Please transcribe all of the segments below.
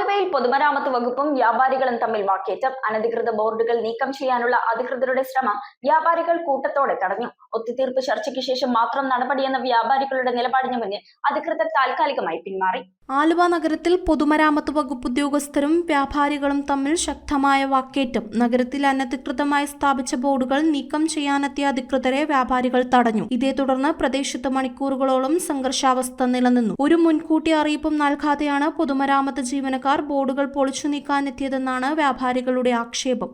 ആലുവയിൽ പൊതുമരാമത്ത് വകുപ്പും വ്യാപാരികളും തമ്മിൽ വാക്കേറ്റം. അനധികൃത ബോർഡുകൾ നീക്കം ചെയ്യാനുള്ള അധികൃതരുടെ ശ്രമം വ്യാപാരികൾ കൂട്ടത്തോടെ തടഞ്ഞു. ഒത്തുതീർപ്പ് ചർച്ചയ്ക്ക് ശേഷം മാത്രം നടപടിയെന്ന വ്യാപാരികളുടെ നിലപാടിന് മുന്നിൽ അധികൃതർ താൽക്കാലികമായി പിന്മാറി. ആലുവ നഗരത്തിൽ പൊതുമരാമത്ത് വകുപ്പ് ഉദ്യോഗസ്ഥരും വ്യാപാരികളും തമ്മിൽ ശക്തമായ വാക്കേറ്റം. നഗരത്തിൽ അനധികൃതമായി സ്ഥാപിച്ച ബോർഡുകൾ നീക്കം ചെയ്യാനെത്തിയ അധികൃതരെ വ്യാപാരികൾ തടഞ്ഞു. ഇതേ തുടർന്ന് പ്രദേശത്ത് മണിക്കൂറുകളോളം സംഘർഷാവസ്ഥ നിലനിന്നു. ഒരു മുൻകൂട്ടി അറിയിപ്പും നൽകാതെയാണ് പൊതുമരാമത്ത് ജീവനക്കാർ ബോർഡുകൾ പൊളിച്ചു നീക്കാനെത്തിയതെന്നാണ് വ്യാപാരികളുടെ ആക്ഷേപം.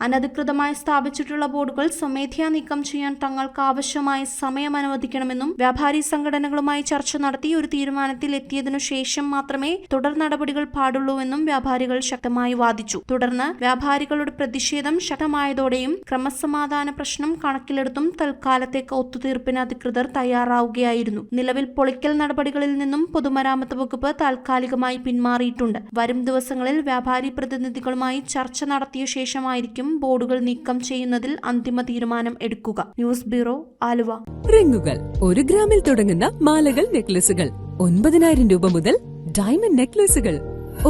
അനധികൃതമായി സ്ഥാപിച്ചിട്ടുള്ള ബോർഡുകൾ സ്വമേധയാ നീക്കം ചെയ്യാൻ തങ്ങൾക്ക് ആവശ്യമായ സമയം അനുവദിക്കണമെന്നും വ്യാപാരി സംഘടനകളുമായി ചർച്ച നടത്തി ഒരു തീരുമാനത്തിൽ എത്തിയതിനു ശേഷം മാത്രമേ തുടർ നടപടികൾ പാടുള്ളൂവെന്നും വ്യാപാരികൾ ശക്തമായി വാദിച്ചു. തുടർന്ന് വ്യാപാരികളുടെ പ്രതിഷേധം ശക്തമായതോടെയും ക്രമസമാധാന പ്രശ്നം കണക്കിലെടുത്തും തൽക്കാലത്തേക്ക് ഒത്തുതീർപ്പിന് അധികൃതർ തയ്യാറാവുകയായിരുന്നു. നിലവിൽ പൊളിക്കൽ നടപടികളിൽ നിന്നും പൊതുമരാമത്ത് വകുപ്പ് താൽക്കാലികമായി പിന്മാറിയിട്ടുണ്ട്. വരും ദിവസങ്ങളിൽ വ്യാപാരി പ്രതിനിധികളുമായി ചർച്ച നടത്തിയ ശേഷമായിരിക്കും ബോർഡുകൾ നീക്കം ചെയ്യുന്നതിൽ അന്തിമ തീരുമാനം എടുക്കുക. News bureau, Aluva. റിങ്ങുകൾ 1 ഗ്രാമിൽ തുടങ്ങുന്ന മാലകൾ, നെക്ലസുകൾ 9,000 രൂപ മുതൽ ഡയമണ്ട് നെക്ലസുകൾ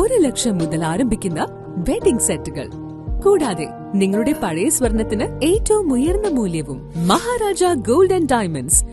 1 ലക്ഷം മുതൽ ആരംഭിക്കുന്ന വെഡിംഗ് സെറ്റുകൾ. കൂടാതെ നിങ്ങളുടെ പഴയ സ്വർണത്തിന് ഏറ്റവും ഉയർന്ന മൂല്യവും മഹാരാജ ഗോൾഡ് ആൻഡ് ഡയമണ്ട്സ്